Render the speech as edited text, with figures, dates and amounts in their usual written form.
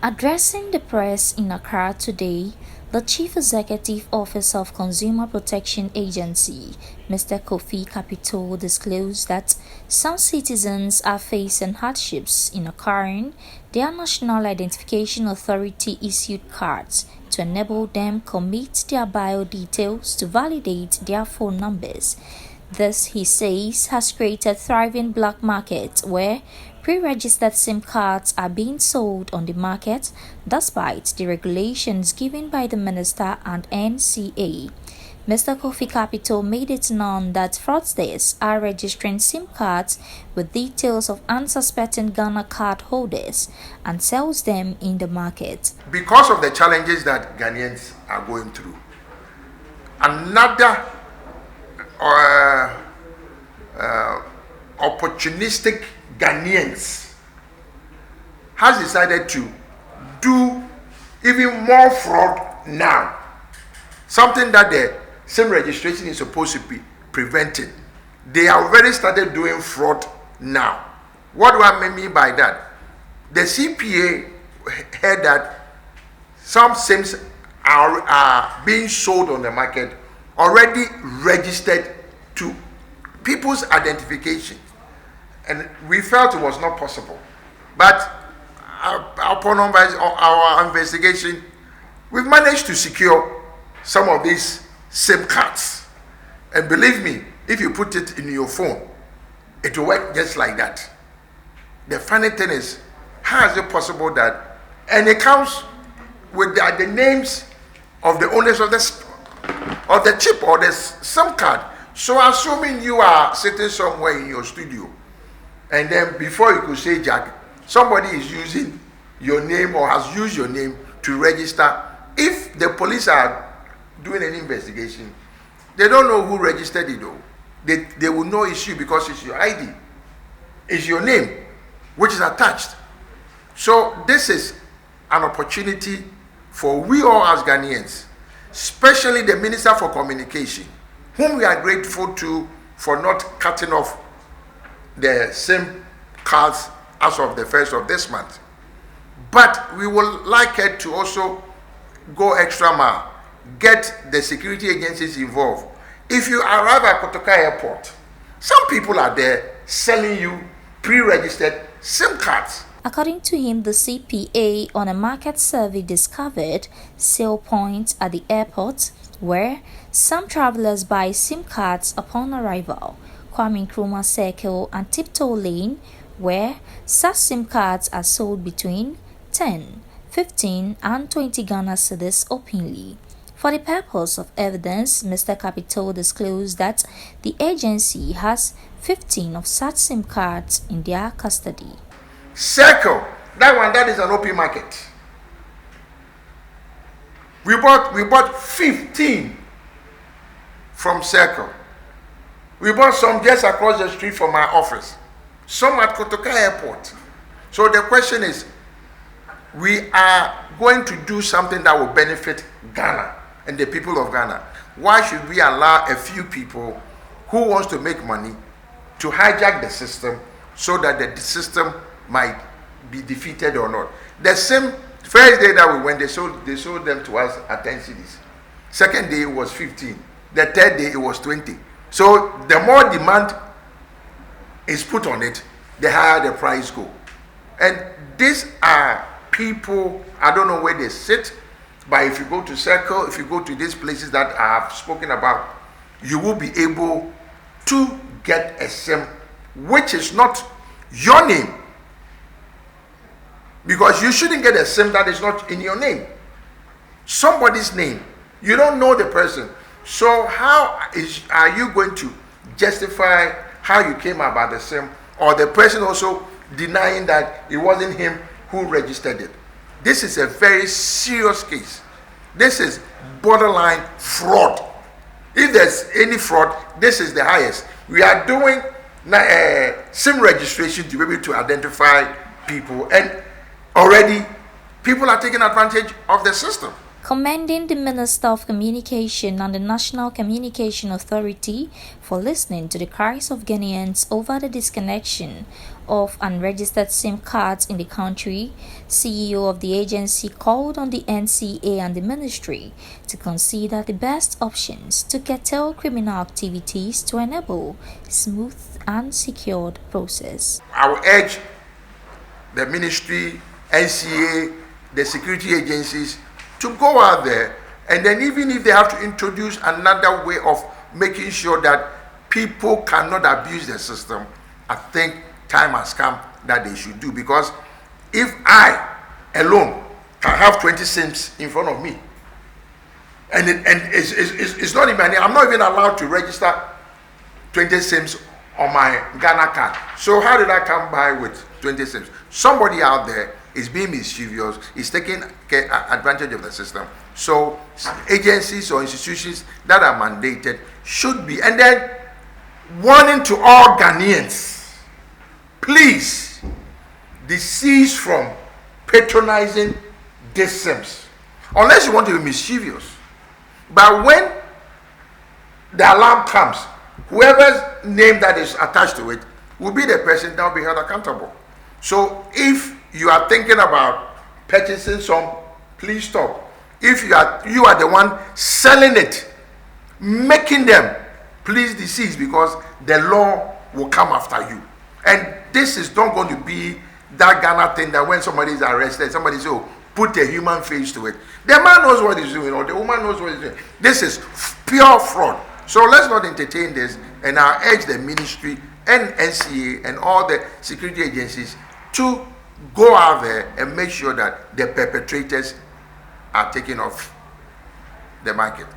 Addressing the press in Accra today, the Chief Executive Officer of Consumer Protection Agency, Mr. Kofi Capito, disclosed that some citizens are facing hardships in acquiring their National Identification Authority issued cards to enable them commit their bio details to validate their phone numbers. This, he says, has created thriving black market where pre-registered SIM cards are being sold on the market despite the regulations given by the minister and NCA. Mr. Kofi Capito made it known that fraudsters are registering SIM cards with details of unsuspecting Ghana card holders and sells them in the market. Because of the challenges that Ghanaians are going through, another opportunistic Ghanaians has decided to do even more fraud now. Something that the SIM registration is supposed to be preventing. They have already started doing fraud now. What do I mean by that? The CPA heard that some SIMs are being sold on the market already registered to people's identification, and we felt it was not possible. But upon our investigation, we've managed to secure some of these SIM cards, and believe me, if you put it in your phone, it will work just like that. The funny thing is, how is it possible that, and it comes with the names of the owners of the chip or the SIM card. So assuming you are sitting somewhere in your studio, and then before you could say Jack, somebody is using your name or has used your name to register. If the police are doing an investigation, they don't know who registered it though. They will know it's you because it's your ID. It's your name, which is attached. So this is an opportunity for we all as Ghanaians, especially the Minister for Communication, whom we are grateful to for not cutting off the SIM cards as of the 1st of this month. But we would like it to also go extra mile, get the security agencies involved. If you arrive at Curtail Airport, some people are there selling you pre-registered SIM cards. According to him, the CPA on a market survey discovered sale points at the airport where some travelers buy SIM cards upon arrival, Kwame Nkrumah Circle and Tiptoe Lane, where such SIM cards are sold between 10, 15 and 20 Ghana cedis openly. For the purpose of evidence, Mr. Capito disclosed that the agency has 15 of such SIM cards in their custody. Circle, that is an open market. We bought 15 from Circle. We bought some just across the street from our office, some at Curtail Airport. So the question is, we are going to do something that will benefit Ghana and the people of Ghana. Why should we allow a few people who wants to make money to hijack the system so that the system might be defeated or not? The same first day that we went, they sold them to us at 10 cedis. Second day it was 15. The third day it was 20. So the more demand is put on it, the higher the price go. And these are people, I don't know where they sit, but if you go to Circle, if you go to these places that I have spoken about, you will be able to get a SIM which is not your name. Because you shouldn't get a SIM that is not in your name. Somebody's name. You don't know the person. So how are you going to justify how you came about the SIM, or the person also denying that it wasn't him who registered it? This is a very serious case. This is borderline fraud. If there's any fraud, this is the highest. We are doing SIM registration to be able to identify people, and already people are taking advantage of the system. Commending the Minister of Communication and the National Communication Authority for listening to the cries of Ghanaians over the disconnection of unregistered SIM cards in the country, CEO of the agency called on the NCA and the ministry to consider the best options to curtail criminal activities to enable smooth and secured process. I will urge the ministry, NCA, the security agencies to go out there, and then even if they have to introduce another way of making sure that people cannot abuse the system, I think time has come that they should do. Because if I alone can have 20 SIMs in front of me, and it's not even, I'm not even allowed to register 20 SIMs on my Ghana card. So how did I come by with 20 SIMs? Somebody out there is being mischievous, is taking advantage of the system. So agencies or institutions that are mandated should be. And then warning to all Ghanaians, please desist from patronizing these SIMs unless you want to be mischievous. But when the alarm comes, whoever's name that is attached to it will be the person that will be held accountable. So if you are thinking about purchasing some, please stop. If you are the one selling it, making them, please desist, because the law will come after you. And this is not going to be that Ghana thing that when somebody is arrested, somebody says, oh, put a human face to it. The man knows what he's doing, or the woman knows what he's doing. This is pure fraud. So let's not entertain this, and I urge the ministry and NCA and all the security agencies to go out there and make sure that the perpetrators are taken off the market.